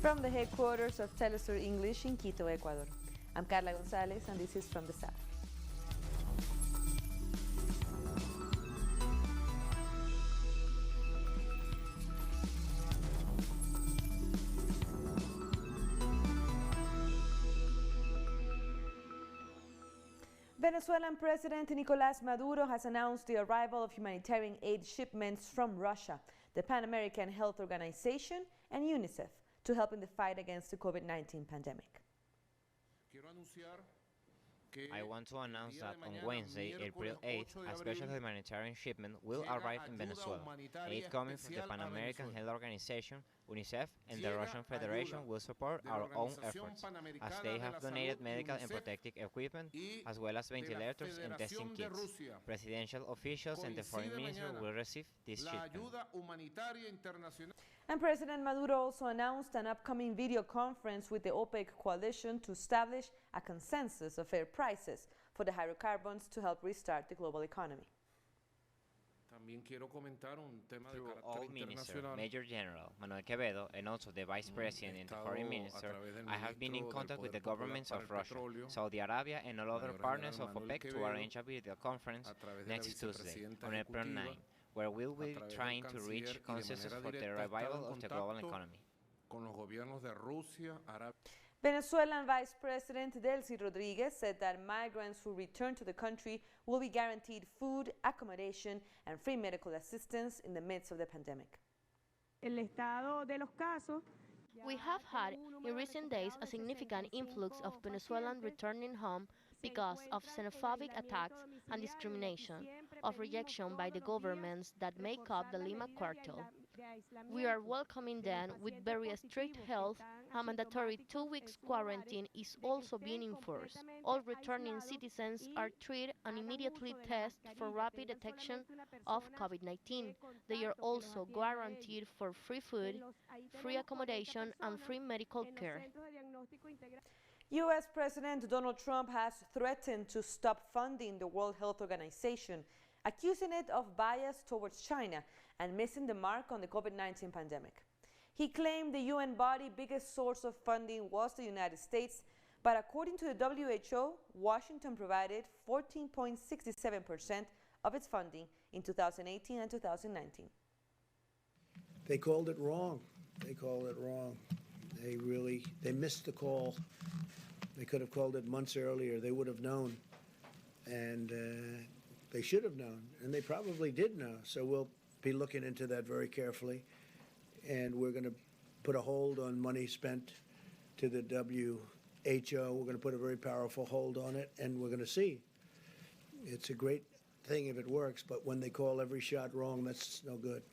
From the headquarters of Telesur English in Quito, Ecuador, I'm Carla Gonzalez, and this is From the South. Venezuelan President Nicolás Maduro has announced the arrival of humanitarian aid shipments from Russia, the Pan American Health Organization, and UNICEF to help in the fight against the COVID-19 pandemic. I want to announce that on Wednesday, April 8th, a special humanitarian shipment will arrive in Venezuela. Aid coming from the Pan American Health Organization, UNICEF, and the Russian Federation will support our own efforts, as they have donated medical and protective equipment, as well as ventilators and testing kits. Presidential officials and the foreign minister will receive this shipment. And President Maduro also announced an upcoming video conference with the OPEC coalition to establish a consensus of fair prices for the hydrocarbons to help restart the global economy. Through all ministers, Major General Manuel Quevedo, and also the Vice President and the Foreign Minister, I have been in contact with the governments of Russia, Saudi Arabia, and all other partners of OPEC to arrange a video conference next Tuesday, on April 9, where we will be trying to reach consensus for the revival of the global economy. Venezuelan Vice President Delcy Rodriguez said that migrants who return to the country will be guaranteed food, accommodation, and free medical assistance in the midst of the pandemic. We have had in recent days a significant influx of Venezuelans returning home because of xenophobic attacks and discrimination, of rejection by the governments that make up the Lima cartel. We are welcoming them with very strict health. A mandatory 2 weeks quarantine is also being enforced. All returning citizens are treated and immediately tested for rapid detection of COVID-19. They are also guaranteed for free food, free accommodation, and free medical care. U.S. President Donald Trump has threatened to stop funding the World Health Organization, accusing it of bias towards China and missing the mark on the COVID-19 pandemic. He claimed the UN body's biggest source of funding was the United States, but according to the WHO, Washington provided 14.67% of its funding in 2018 and 2019. They called it wrong. They called it wrong. They missed the call. They could have called it months earlier. They would have known. And they should have known. And they probably did know. So we'll be looking into that very carefully. And we're going to put a hold on money spent to the WHO. We're going to put a very powerful hold on it. And we're going to see. It's a great thing if it works. But when they call every shot wrong, that's no good.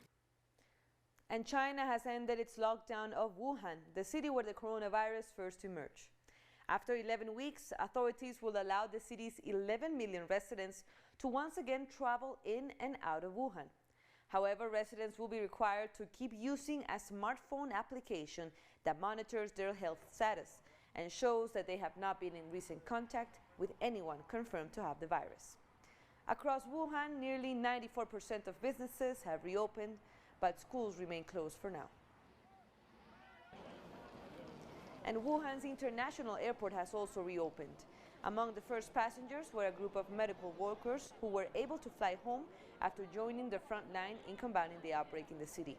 And China has ended its lockdown of Wuhan, the city where the coronavirus first emerged. After 11 weeks, authorities will allow the city's 11 million residents to once again travel in and out of Wuhan. However, residents will be required to keep using a smartphone application that monitors their health status and shows that they have not been in recent contact with anyone confirmed to have the virus. Across Wuhan, nearly 94% of businesses have reopened, but schools remain closed for now. And Wuhan's international airport has also reopened. Among the first passengers were a group of medical workers who were able to fly home after joining the front line in combating the outbreak in the city.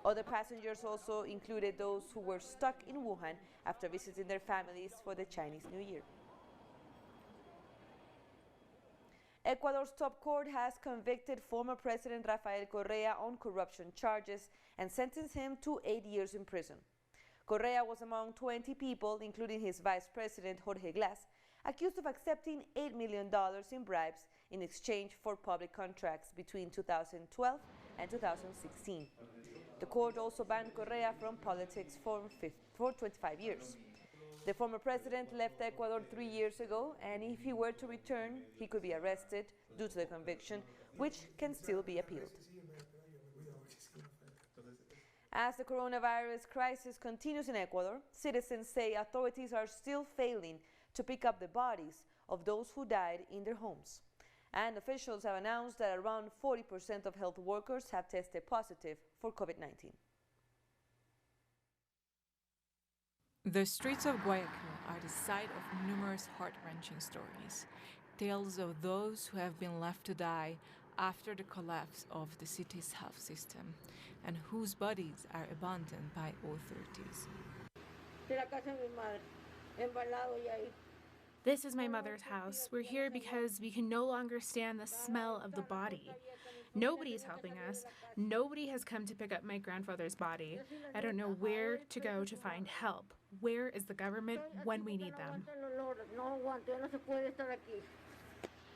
Other passengers also included those who were stuck in Wuhan after visiting their families for the Chinese New Year. Ecuador's top court has convicted former President Rafael Correa on corruption charges and sentenced him to 8 years in prison. Correa was among 20 people, including his vice president Jorge Glass, accused of accepting $8 million in bribes in exchange for public contracts between 2012 and 2016. The court also banned Correa from politics for 25 years. The former president left Ecuador 3 years ago, and if he were to return, he could be arrested due to the conviction, which can still be appealed. As the coronavirus crisis continues in Ecuador, citizens say authorities are still failing to pick up the bodies of those who died in their homes. And officials have announced that around 40% of health workers have tested positive for COVID-19. The streets of Guayaquil are the site of numerous heart-wrenching stories, tales of those who have been left to die after the collapse of the city's health system and whose bodies are abandoned by authorities. This is my mother's house. We're here because we can no longer stand the smell of the body. Nobody is helping us. Nobody has come to pick up my grandfather's body. I don't know where to go to find help. Where is the government when we need them?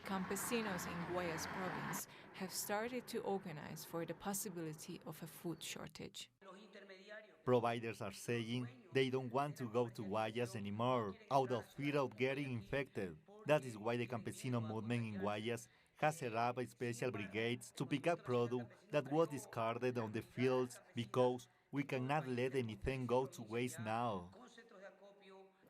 Campesinos in Guayas province have started to organize for the possibility of a food shortage. Providers are saying they don't want to go to Guayas anymore out of fear of getting infected. That is why the Campesino movement in Guayas has set up special brigades to pick up product that was discarded on the fields because we cannot let anything go to waste now.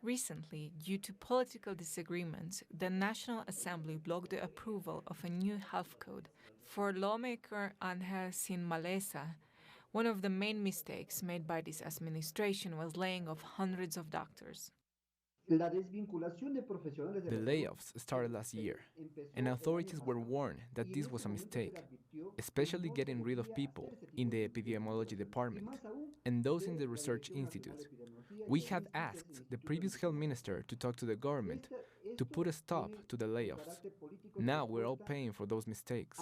Recently, due to political disagreements, the National Assembly blocked the approval of a new health code. For lawmaker Ángel Sin Maleza, one of the main mistakes made by this administration was laying off hundreds of doctors. The layoffs started last year, and authorities were warned that this was a mistake, especially getting rid of people in the epidemiology department and those in the research institute. We had asked the previous health minister to talk to the government to put a stop to the layoffs. Now we're all paying for those mistakes.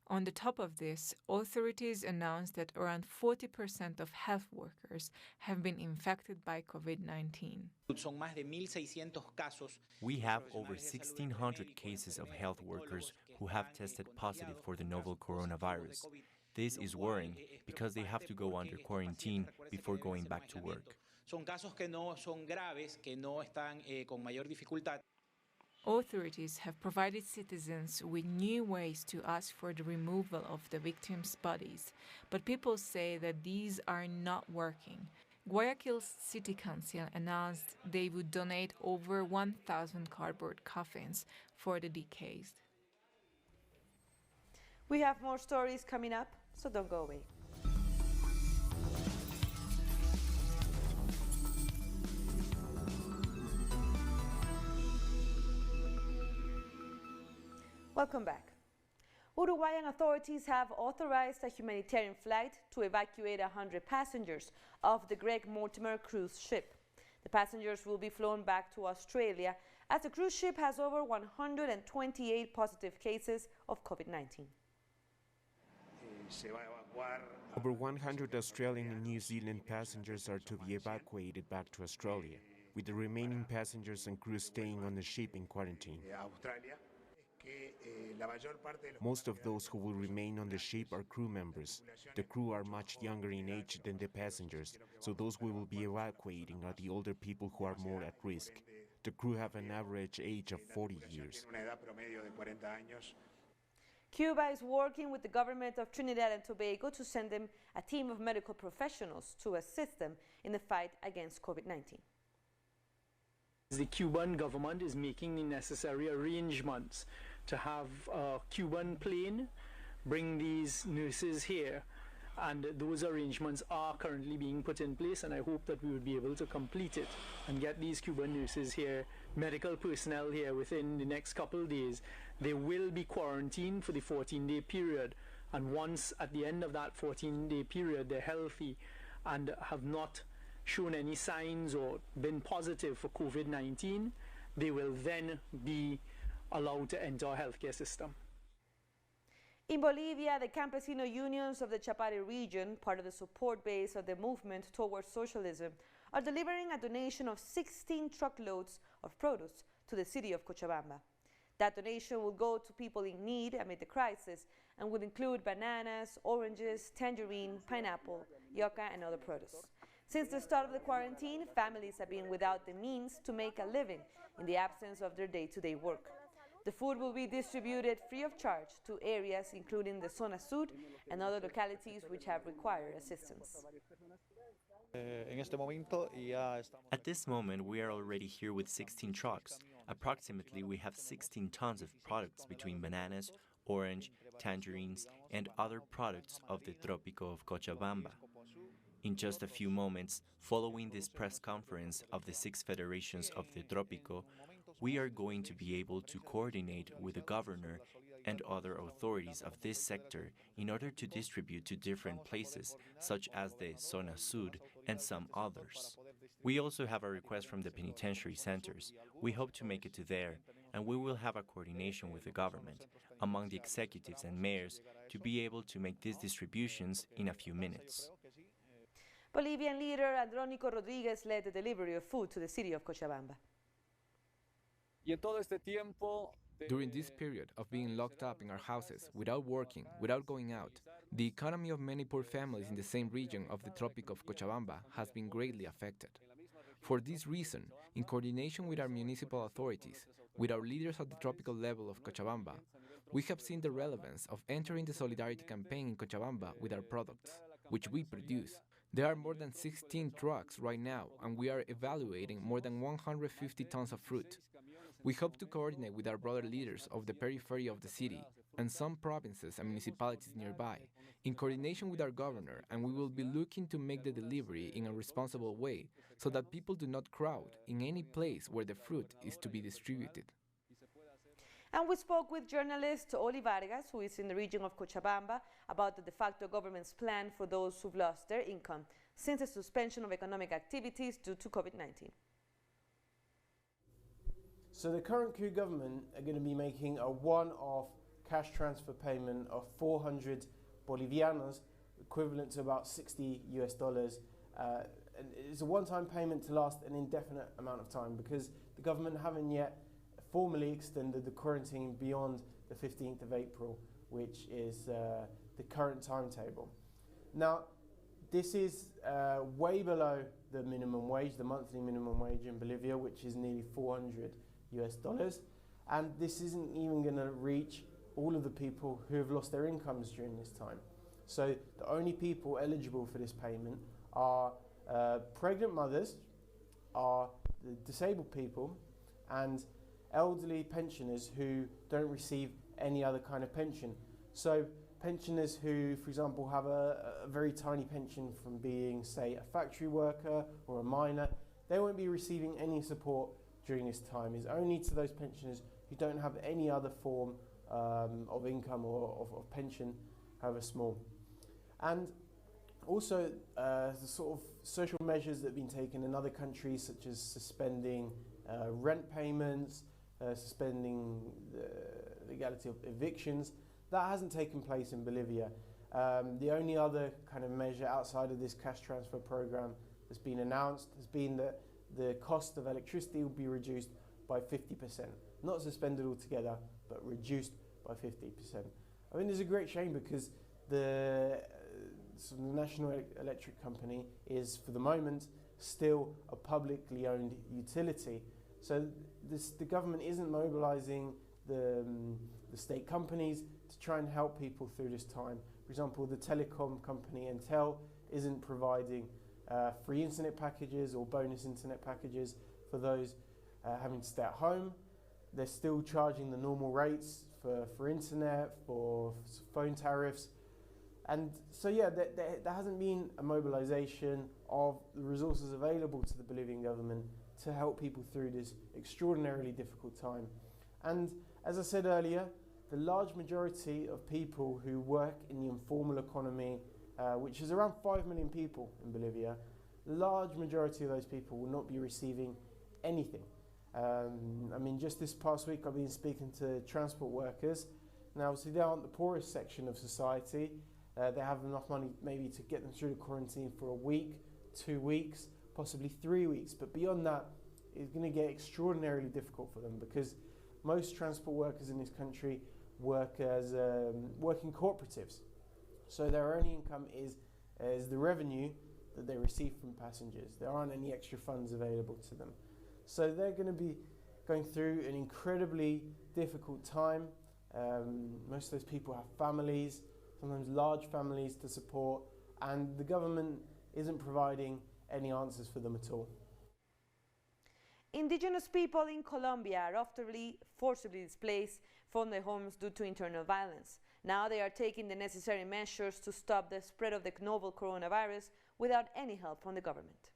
On the top of this, authorities announced that around 40% of health workers have been infected by COVID-19. We have over 1,600 cases of health workers who have tested positive for the novel coronavirus. This is worrying because they have to go under quarantine before going back to work. Authorities have provided citizens with new ways to ask for the removal of the victims' bodies, but people say that these are not working. Guayaquil's City Council announced they would donate over 1,000 cardboard coffins for the deceased. We have more stories coming up, so don't go away. Welcome back. Uruguayan authorities have authorized a humanitarian flight to evacuate 100 passengers of the Greg Mortimer cruise ship. The passengers will be flown back to Australia as the cruise ship has over 128 positive cases of COVID-19. Over 100 Australian and New Zealand passengers are to be evacuated back to Australia, with the remaining passengers and crew staying on the ship in quarantine. Most of those who will remain on the ship are crew members. The crew are much younger in age than the passengers, so those we will be evacuating are the older people who are more at risk. The crew have an average age of 40 years. Cuba is working with the government of Trinidad and Tobago to send them a team of medical professionals to assist them in the fight against COVID-19. The Cuban government is making the necessary arrangements to have a Cuban plane bring these nurses here, and those arrangements are currently being put in place, and I hope that we will be able to complete it and get these Cuban nurses here, medical personnel here within the next couple of days. They will be quarantined for the 14-day period, and once at the end of that 14-day period they're healthy and have not shown any signs or been positive for COVID-19, they will then be allowed to enter our healthcare system. In Bolivia, the campesino unions of the Chapare region, part of the support base of the movement towards socialism, are delivering a donation of 16 truckloads of produce to the city of Cochabamba. That donation will go to people in need amid the crisis and will include bananas, oranges, tangerine, pineapple, yucca, and other produce. Since the start of the quarantine, families have been without the means to make a living in the absence of their day-to-day work. The food will be distributed free of charge to areas including the Zona Sur and other localities which have required assistance. At this moment, we are already here with 16 trucks. Approximately, we have 16 tons of products between bananas, orange, tangerines, and other products of the Trópico of Cochabamba. In just a few moments, following this press conference of the 6 federations of the Trópico, we are going to be able to coordinate with the governor and other authorities of this sector in order to distribute to different places, such as the Zona Sud and some others. We also have a request from the penitentiary centers. We hope to make it to there, and we will have a coordination with the government, among the executives and mayors, to be able to make these distributions in a few minutes. Bolivian leader Andrónico Rodriguez led the delivery of food to the city of Cochabamba. During this period of being locked up in our houses, without working, without going out, the economy of many poor families in the same region of the Tropic of Cochabamba has been greatly affected. For this reason, in coordination with our municipal authorities, with our leaders at the tropical level of Cochabamba, we have seen the relevance of entering the solidarity campaign in Cochabamba with our products, which we produce. There are more than 16 trucks right now, and we are evaluating more than 150 tons of fruit. We hope to coordinate with our brother leaders of the periphery of the city and some provinces and municipalities nearby, in coordination with our governor, and we will be looking to make the delivery in a responsible way so that people do not crowd in any place where the fruit is to be distributed. And we spoke with journalist Oli Vargas, who is in the region of Cochabamba, about the de facto government's plan for those who've lost their income since the suspension of economic activities due to COVID-19. So the current coup government are going to be making a one-off cash transfer payment of 400 Bolivianos, equivalent to about $60 US. And it's a one-time payment to last an indefinite amount of time because the government haven't yet formally extended the quarantine beyond the 15th of April, which is the current timetable. Now, this is way below the minimum wage, the monthly minimum wage in Bolivia, which is nearly 400 US, and this isn't even going to reach all of the people who have lost their incomes during this time. So the only people eligible for this payment are pregnant mothers, are the disabled people, and elderly pensioners who don't receive any other kind of pension. So pensioners who, for example, have a very tiny pension from being, say, a factory worker or a miner, they won't be receiving any support during this time. It's only to those pensioners who don't have any other form of income or of pension, however small. And also the sort of social measures that have been taken in other countries, such as suspending rent payments, suspending the legality of evictions, that hasn't taken place in Bolivia. The only other kind of measure outside of this cash transfer program that's been announced has been that the cost of electricity will be reduced by 50%. Not suspended altogether, but reduced by 50%. I mean, it's a great shame because the National Electric Company is, for the moment, still a publicly owned utility. So the government isn't mobilizing the state companies to try and help people through this time. For example, the telecom company Entel isn't providing free internet packages or bonus internet packages for those having to stay at home. They're still charging the normal rates for internet, for phone tariffs. And so yeah, there hasn't been a mobilization of the resources available to the Bolivian government to help people through this extraordinarily difficult time. And as I said earlier, the large majority of people who work in the informal economy, which is around 5 million people in Bolivia, the large majority of those people will not be receiving anything. I mean, just this past week I've been speaking to transport workers. Now obviously they aren't the poorest section of society. They have enough money maybe to get them through the quarantine for a week, 2 weeks, possibly 3 weeks. But beyond that, it's going to get extraordinarily difficult for them because most transport workers in this country work as working cooperatives. So their only income is the revenue that they receive from passengers. There aren't any extra funds available to them. So they're going to be going through an incredibly difficult time. Most of those people have families, sometimes large families to support, and the government isn't providing any answers for them at all. Indigenous people in Colombia are often forcibly displaced from their homes due to internal violence. Now they are taking the necessary measures to stop the spread of the novel coronavirus without any help from the government.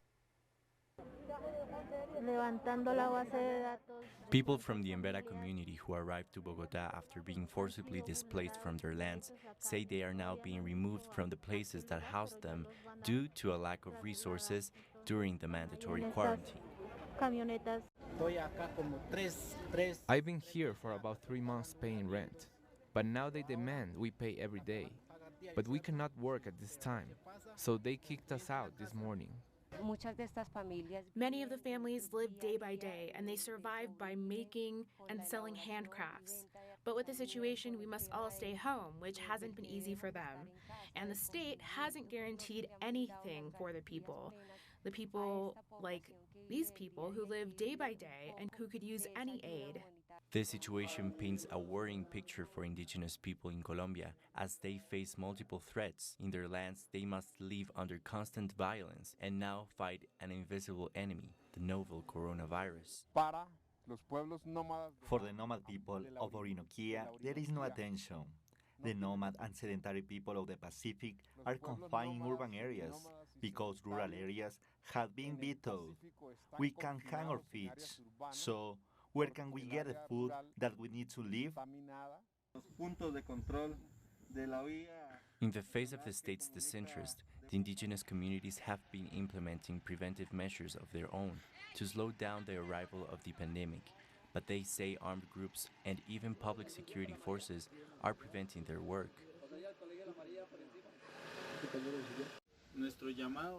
People from the Embera community who arrived to Bogotá after being forcibly displaced from their lands say they are now being removed from the places that housed them due to a lack of resources during the mandatory quarantine. I've been here for about 3 months paying rent, but now they demand we pay every day. But we cannot work at this time, so they kicked us out this morning. Many of the families live day by day, and they survive by making and selling handcrafts. But with the situation, we must all stay home, which hasn't been easy for them. And the state hasn't guaranteed anything for the people. The people like these people who live day by day and who could use any aid. This situation paints a worrying picture for indigenous people in Colombia. As they face multiple threats in their lands, they must live under constant violence and now fight an invisible enemy, the novel coronavirus. For the nomad people of Orinoquia, there is no attention. The nomad and sedentary people of the Pacific are confined in urban areas because rural areas have been vetoed. We can't hang our feet, so where can we get the food that we need to live? In the face of the state's disinterest, the indigenous communities have been implementing preventive measures of their own to slow down the arrival of the pandemic, but they say armed groups and even public security forces are preventing their work.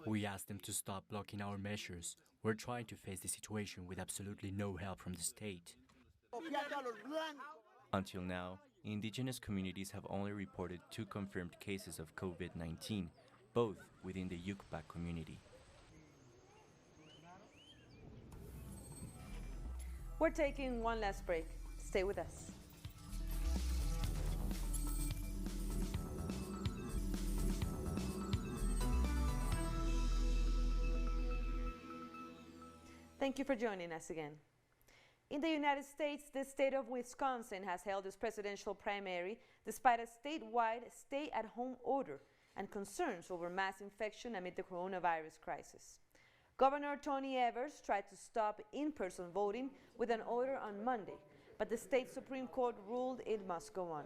We asked them to stop blocking our measures. We're trying to face the situation with absolutely no help from the state. Until now, indigenous communities have only reported 2 confirmed cases of COVID-19, both within the Yucpa community. We're taking one last break. Stay with us. Thank you for joining us again. In the United States, the state of Wisconsin has held its presidential primary despite a statewide stay-at-home order and concerns over mass infection amid the coronavirus crisis. Governor Tony Evers tried to stop in-person voting with an order on Monday, but the state Supreme Court ruled it must go on.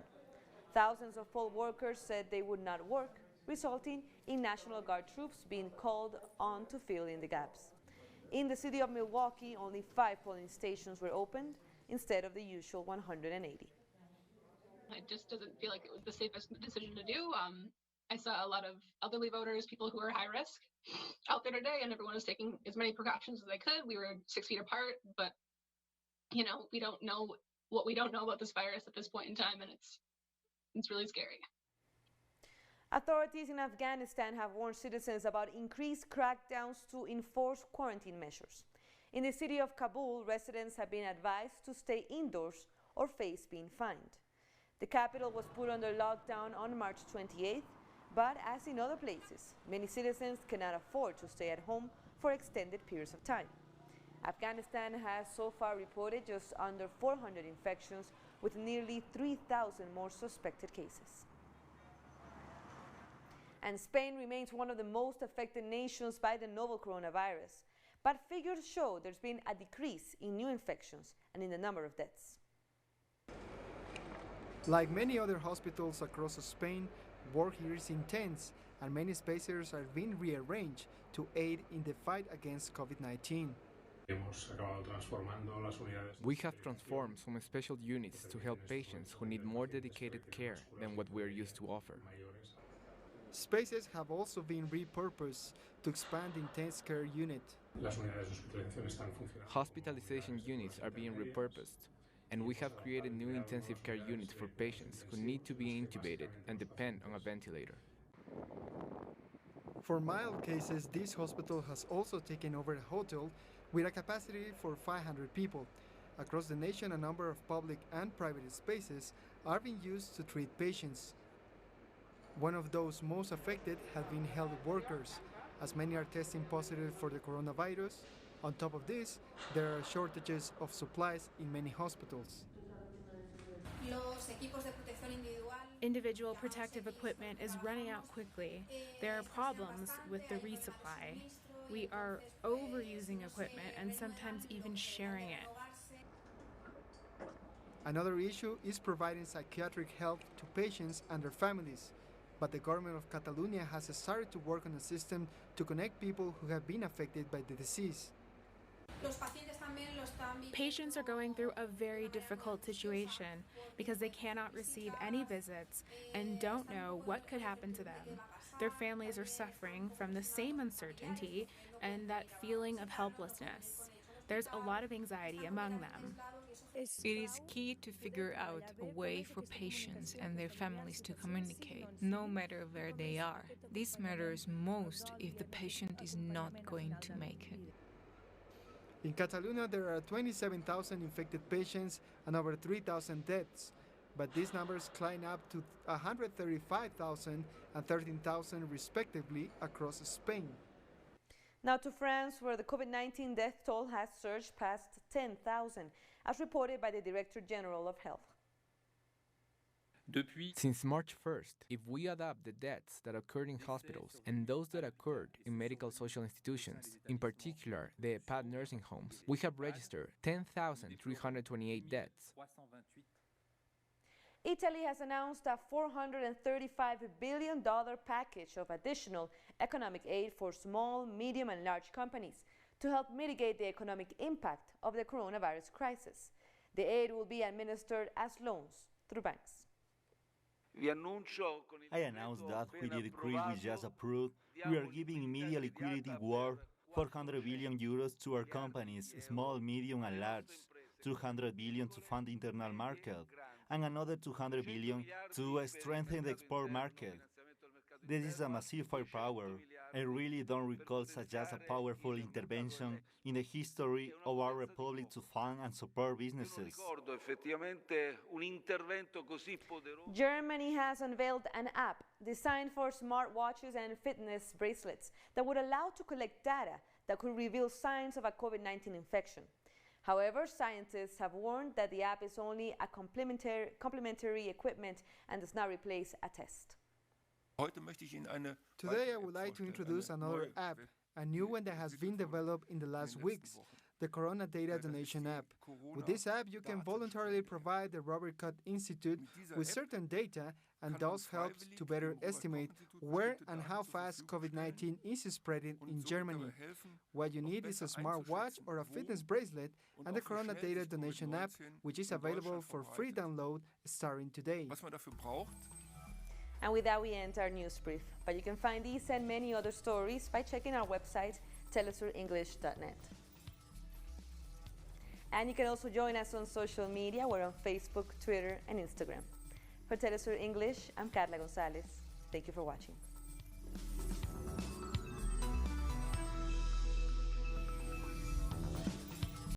Thousands of poll workers said they would not work, resulting in National Guard troops being called on to fill in the gaps. In the city of Milwaukee, only 5 polling stations were opened instead of the usual 180. It just doesn't feel like it was the safest decision to do. I saw a lot of elderly voters, people who are high risk, out there today, and everyone was taking as many precautions as they could. We were 6 feet apart, but we don't know what we don't know about this virus at this point in time, and it's really scary. Authorities in Afghanistan have warned citizens about increased crackdowns to enforce quarantine measures. In the city of Kabul, residents have been advised to stay indoors or face being fined. The capital was put under lockdown on March 28th, but as in other places, many citizens cannot afford to stay at home for extended periods of time. Afghanistan has so far reported just under 400 infections, with nearly 3,000 more suspected cases. And Spain remains one of the most affected nations by the novel coronavirus, but figures show there's been a decrease in new infections and in the number of deaths. Like many other hospitals across Spain, work here is intense, and many spaces are being rearranged to aid in the fight against COVID-19. We have transformed some special units to help patients who need more dedicated care than what we are used to offer. Spaces have also been repurposed to expand the intense care unit. Hospitalization units are being repurposed, and we have created new intensive care units for patients who need to be intubated and depend on a ventilator. For mild cases, this hospital has also taken over a hotel with a capacity for 500 people. Across the nation, a number of public and private spaces are being used to treat patients. One of those most affected have been health workers, as many are testing positive for the coronavirus. On top of this, there are shortages of supplies in many hospitals. Individual protective equipment is running out quickly. There are problems with the resupply. We are overusing equipment and sometimes even sharing it. Another issue is providing psychiatric help to patients and their families, but the government of Catalonia has started to work on a system to connect people who have been affected by the disease. Patients are going through a very difficult situation because they cannot receive any visits and don't know what could happen to them. Their families are suffering from the same uncertainty and that feeling of helplessness. There's a lot of anxiety among them. It is key to figure out a way for patients and their families to communicate, no matter where they are. This matters most if the patient is not going to make it. In Catalonia, there are 27,000 infected patients and over 3,000 deaths, but these numbers climb up to 135,000 and 13,000 respectively across Spain. Now to France, where the COVID-19 death toll has surged past 10,000, as reported by the Director General of Health. Since March 1st, if we add up the deaths that occurred in hospitals and those that occurred in medical social institutions, in particular the EHPAD nursing homes, we have registered 10,328 deaths. Italy has announced a $435 billion package of additional economic aid for small, medium, and large companies to help mitigate the economic impact of the coronavirus crisis. The aid will be administered as loans through banks. I announced that with the decree we just approved, we are giving immediate liquidity worth 400 billion euros to our companies, small, medium, and large, 200 billion to fund the internal market, and another 200 billion to strengthen the export market. This is a massive firepower. I really don't recall such as a powerful intervention in the history of our republic to fund and support businesses. Germany has unveiled an app designed for smartwatches and fitness bracelets that would allow to collect data that could reveal signs of a COVID-19 infection. However, scientists have warned that the app is only a complementary equipment and does not replace a test. Today I would like to introduce another app, a new one that has been developed in the last weeks, the Corona Data Donation app. With this app, you can voluntarily provide the Robert Koch Institute with certain data, and thus helps to better estimate where and how fast COVID-19 is spreading in Germany. What you need is a smartwatch or a fitness bracelet and the Corona Data Donation app, which is available for free download starting today. And with that, we end our news brief. But you can find these and many other stories by checking our website, telesurenglish.net. And you can also join us on social media. We're on Facebook, Twitter, and Instagram. For Telesur English, I'm Carla Gonzalez. Thank you for watching.